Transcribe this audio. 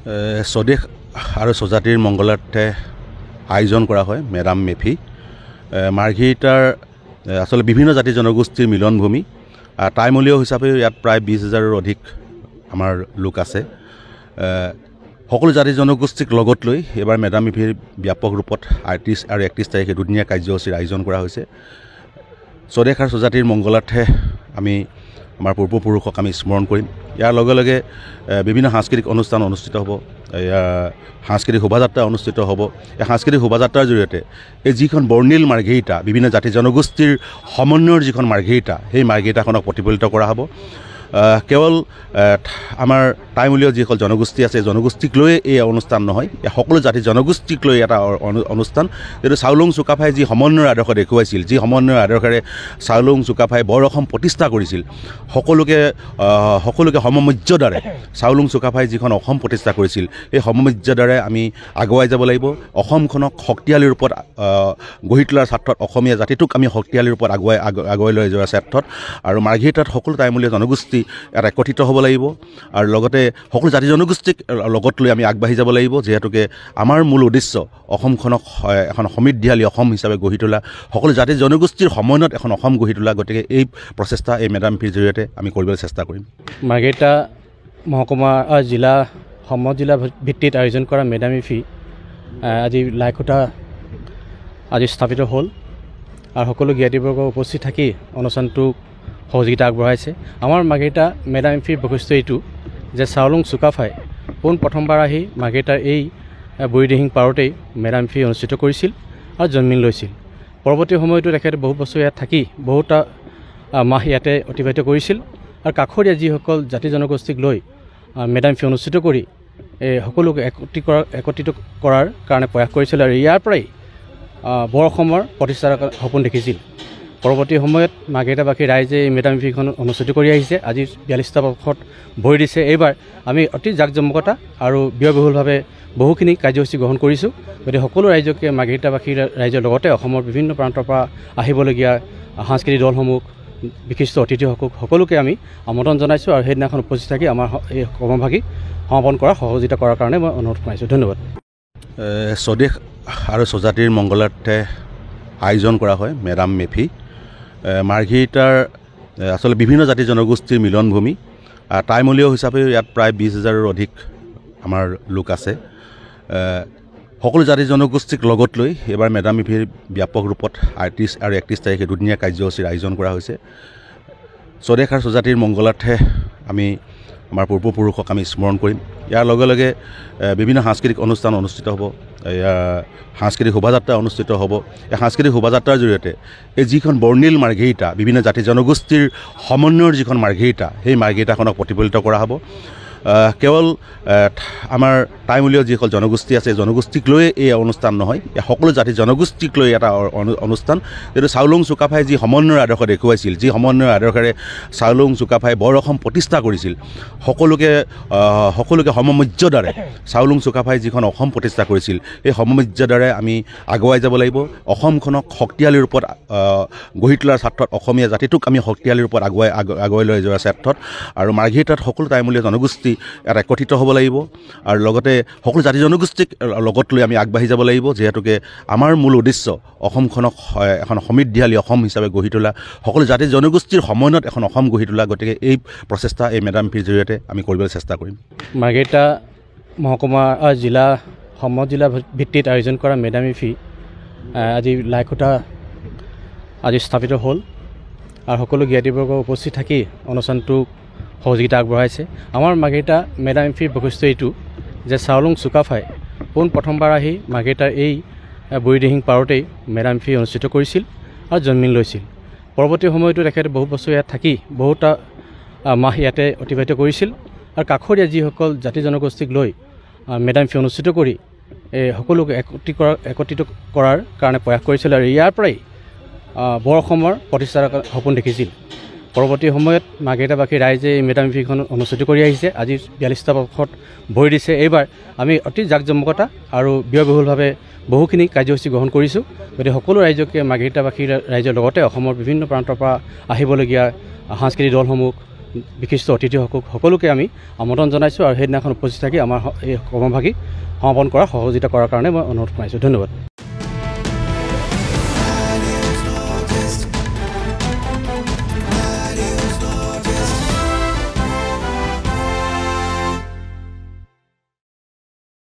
স্বদেশ আৰু স্বজাতিৰ মংগলাৰ্থে আয়োজন কৰা হয় মেডাম মেফি। মাৰ্ঘেৰিটাৰ আচলতে বিভিন্ন জাতি জনগোষ্ঠীৰ মিলনভূমি। টাইমূলীয় হিচাপে ইয়াত প্ৰায় 20,000ৰো অধিক আমাৰ লোক আছে। সকলো জাতি জনগোষ্ঠীক লগত লৈ এইবাৰ মেডাম মেফিৰ ব্যাপক ৰূপত 30 আৰু 31 তাৰিখে দুদিনীয়া কাৰ্যসূচীৰ আয়োজন কৰা হৈছে। স্বদেশ আৰু স্বজাতিৰ মংগলাৰ্থে আমি আমাৰ পূৰ্বপুৰুষক আমি স্মৰণ কৰিম। ইয়াৰ লগে লগে বিভিন্ন সাংস্কৃতিক অনুষ্ঠান অনুষ্ঠিত হ'ব। সাংস্কৃতিক শোভাযাত্ৰা অনুষ্ঠিত হ'ব। এই সাংস্কৃতিক শোভাযাত্ৰাৰ জৰিয়তে এই যিখন বৰ্ণিল মাৰ্ঘেৰিটা, বিভিন্ন জাতি জনগোষ্ঠীৰ সমন্বয়ৰ যিখন মাৰ্ঘেৰিটা, সেই মাৰ্ঘেৰিটাখনক প্ৰতিফলিত কৰা হ'ব। কেৱল আমাৰ টাইমূলীয় যিসকল জনগোষ্ঠী আছে, জনগোষ্ঠীক লৈ এই অনুষ্ঠান নহয়, সকলো জাতি জনগোষ্ঠীক লৈ এটা অনুষ্ঠান। যিটো চাউলুং চুকাফাই যি সমন্বয়ৰ আদৰ্শ দেখুৱাইছিল, যি সমন্বয়ৰ আদৰ্শেৰে চাউলুং চুকাফাই বৰ অসম প্ৰতিষ্ঠা কৰিছিল, সকলোকে সমমৰ্যাদাৰে চাউলুং চুকাফাই যিখন অসম প্ৰতিষ্ঠা কৰিছিল, এই সমমৰ্যাদাৰে আমি আগুৱাই যাব লাগিব। অসমখনক শক্তিশালী ৰূপত গঢ়ি তোলাৰ স্বাৰ্থত, অসমীয়া জাতিটোক আমি শক্তিশালী ৰূপত আগুৱাই লৈ যোৱাৰ স্বাৰ্থত আৰু মাৰ্ঘেৰিটাত সকলো টাইমূলীয়া জনগোষ্ঠী এটা একত্ৰিত হ'ব লাগিব আৰু লগতে সকলো জাতি জনগোষ্ঠীক লগত লৈ আমি আগবাঢ়ি যাব লাগিব। যিহেতুকে আমাৰ মূল উদ্দেশ্য অসমখনক এখন সমৃদ্ধিশালী অসম হিচাপে গঢ়ি তোলা, সকলো জাতি জনগোষ্ঠীৰ সমন্বয়ত এখন অসম গঢ়ি তোলা। গতিকে এই প্ৰচেষ্টা এই মেডাম মেফিৰ জৰিয়তে আমি কৰিবলৈ চেষ্টা কৰিম। মাৰ্ঘেৰিটা মহকুমা জিলা সমজিলা ভিত্তিত আয়োজন কৰা মেডাম মেফি আজি লাইখুটা আজি স্থাপিত হ'ল আৰু সকলো জ্ঞাতিবৰ্গ উপস্থিত থাকি অনুষ্ঠানটোক সহযোগিতা আগবঢ়াইছে। আমাৰ মাৰ্ঘেৰিটা মেডাম মেফিৰ বৈশিষ্ট্য এইটো যে চাউলুং চুকাফাই প্ৰথমবাৰ আহি মাৰ্ঘেৰিটাৰ এই বুঢ়ীদিহিং পাৰতেই মেডাম মেফি অনুষ্ঠিত কৰিছিল আৰু জন্মিল লৈছিল। পৰৱৰ্তী সময়তো তেখেতে বহু বছৰ ইয়াত থাকি বহুটা মাহ ইয়াতে অতিবাহিত কৰিছিল আৰু কাষৰীয়া যিসকল জাতি জনগোষ্ঠীক লৈ মেডাম মেফি অনুষ্ঠিত কৰি সকলোকে একত্ৰিত কৰাৰ কাৰণে প্ৰয়াস কৰিছিল আৰু ইয়াৰ পৰাই বৰ অসমৰ প্ৰতিষ্ঠাৰ সপোন দেখিছিল। পৰৱৰ্তী সময়ত মাৰ্ঘেৰিটাবাসী ৰাইজে এই মেডাম মেফিখন অনুষ্ঠিত কৰি আহিছে। আজি 42টা বৰ্ষত ভৰি দিছে। এইবাৰ আমি অতি জাকজমকতা আৰু ব্যয়বহুলভাৱে বহুখিনি কাৰ্যসূচী গ্ৰহণ কৰিছোঁ। গতিকে সকলো ৰাইজকে মাৰ্ঘেৰিটাবাসীৰ ৰাইজৰ লগতে অসমৰ বিভিন্ন প্ৰান্তৰ পৰা আহিবলগীয়া সাংস্কৃতিক দলসমূহ, বিশিষ্ট অতিথিসকল সকলোকে আমি আমন্ত্ৰণ জনাইছোঁ আৰু সেইদিনাখন উপস্থিত থাকি আমাৰ এই কৰ্মভাগী সমাপন কৰা সহযোগিতা কৰাৰ কাৰণে মই অনুৰোধ জনাইছোঁ। ধন্যবাদ। স্বদেশ আৰু স্বজাতিৰ মংগলাৰ্থে আয়োজন কৰা হয় মেডাম মেফি। মাৰ্ঘেৰিটাৰ আচলতে বিভিন্ন জাতি জনগোষ্ঠীৰ মিলনভূমি। টাইমূলীয় হিচাপে ইয়াত প্ৰায় 20,000ৰো অধিক আমাৰ লোক আছে। সকলো জাতি জনগোষ্ঠীক লগত লৈ এইবাৰ মেডাম মেফিৰ ব্যাপক ৰূপত 30 আৰু 31 তাৰিখে দুদিনীয়া কাৰ্যসূচীৰ আয়োজন কৰা হৈছে। স্বদেশ আৰু স্বজাতিৰ মংগলাৰ্থে আমি আমাৰ পূৰ্বপুৰুষক আমি স্মৰণ কৰিম। ইয়াৰ লগে লগে বিভিন্ন সাংস্কৃতিক অনুষ্ঠান অনুষ্ঠিত হ'ব। সাংস্কৃতিক শোভাযাত্ৰা অনুষ্ঠিত হ'ব। এই সাংস্কৃতিক শোভাযাত্ৰাৰ জৰিয়তে এই যিখন বৰ্ণিল মাৰ্ঘেৰিটা, বিভিন্ন জাতি জনগোষ্ঠীৰ সমন্বয়ৰ যিখন মাৰ্ঘেৰিটা, সেই মাৰ্ঘেৰিটাখনক প্ৰতিফলিত কৰা হ'ব। কেৱল আমাৰ টাইমূলীয় যিসকল জনগোষ্ঠী আছে, জনগোষ্ঠীক লৈ এই অনুষ্ঠান নহয়, সকলো জাতি জনগোষ্ঠীক লৈ এটা অনুষ্ঠান। যিটো চাউলুং চুকাফাই যি সমন্বয়ৰ আদৰ্শ দেখুৱাইছিল, যি সমন্বয়ৰ আদৰ্শেৰে চাউলুং চুকাফাই বৰ অসম প্ৰতিষ্ঠা কৰিছিল, সকলোকে সমমৰ্যাদাৰে চাউলুং চুকাফাই যিখন অসম প্ৰতিষ্ঠা কৰিছিল, এই সমমৰ্যাদাৰে আমি আগুৱাই যাব লাগিব। অসমখনক শক্তিশালী ৰূপত গঢ়ি তোলাৰ স্বাৰ্থত, অসমীয়া জাতিটোক আমি শক্তিশালী ৰূপত আগুৱাই লৈ যোৱাৰ স্বাৰ্থত আৰু মাৰ্ঘেৰিটাত সকলো টাইমূলীয়া জনগোষ্ঠী এটা একত্ৰিত হ'ব লাগিব আৰু লগতে সকলো জাতি জনগোষ্ঠীক লগত লৈ আমি আগবাঢ়ি যাব লাগিব। যিহেতুকে আমাৰ মূল উদ্দেশ্য অসমখনক এখন সমৃদ্ধিশালী অসম হিচাপে গঢ়ি তোলা, সকলো জাতি জনগোষ্ঠীৰ সমন্বয়ত এখন অসম গঢ়ি তোলা। গতিকে এই প্ৰচেষ্টা এই মেডাম মেফিৰ জৰিয়তে আমি কৰিবলৈ চেষ্টা কৰিম। মাৰ্ঘেৰিটা মহকুমা জিলা সমজিলা ভিত্তিত আয়োজন কৰা মেডাম মেফি আজি লাইখুটা আজি স্থাপিত হ'ল আৰু সকলো জ্ঞাতিবৰ্গ উপস্থিত থাকি অনুষ্ঠানটোক সহযোগিতা আগবঢ়াইছে। আমাৰ মাৰ্ঘেৰিটা মেডাম মেফিৰ বৈশিষ্ট্য এইটো যে চাউলুং চুকাফাই প্ৰথমবাৰ আহি মাৰ্ঘেৰিটাৰ এই বুঢ়ীদিহিং পাৰতেই মেডাম মেফি অনুষ্ঠিত কৰিছিল আৰু জন্মিল লৈছিল। পৰৱৰ্তী সময়তো তেখেতে বহু বছৰ ইয়াত থাকি বহুটা মাহ ইয়াতে অতিবাহিত কৰিছিল আৰু কাষৰীয়া যিসকল জাতি জনগোষ্ঠীক লৈ মেডাম মেফি অনুষ্ঠিত কৰি সকলোকে একত্ৰিত কৰাৰ কাৰণে প্ৰয়াস কৰিছিল আৰু ইয়াৰ পৰাই বৰ অসমৰ প্ৰতিষ্ঠাৰ সপোন দেখিছিল। পৰৱৰ্তী সময়ত মাৰ্ঘেৰিটাবাসী ৰাইজে এই মেডাম মেফিখন অনুষ্ঠিত কৰি আহিছে। আজি 42টা বৰ্ষত ভৰি দিছে। এইবাৰ আমি অতি জাকজমকতা আৰু ব্যয়বহুলভাৱে বহুখিনি কাৰ্যসূচী গ্ৰহণ কৰিছোঁ। গতিকে সকলো ৰাইজকে মাৰ্ঘেৰিটাবাসীৰ ৰাইজৰ লগতে অসমৰ বিভিন্ন প্ৰান্তৰ পৰা আহিবলগীয়া সাংস্কৃতিক দলসমূহ, বিশিষ্ট অতিথিসকল সকলোকে আমি আমন্ত্ৰণ জনাইছোঁ আৰু সেইদিনাখন উপস্থিত থাকি আমাৰ এই কৰ্মভাগী সমাপন কৰা সহযোগিতা কৰাৰ কাৰণে মই অনুৰোধ কৰিছোঁ। ধন্যবাদ।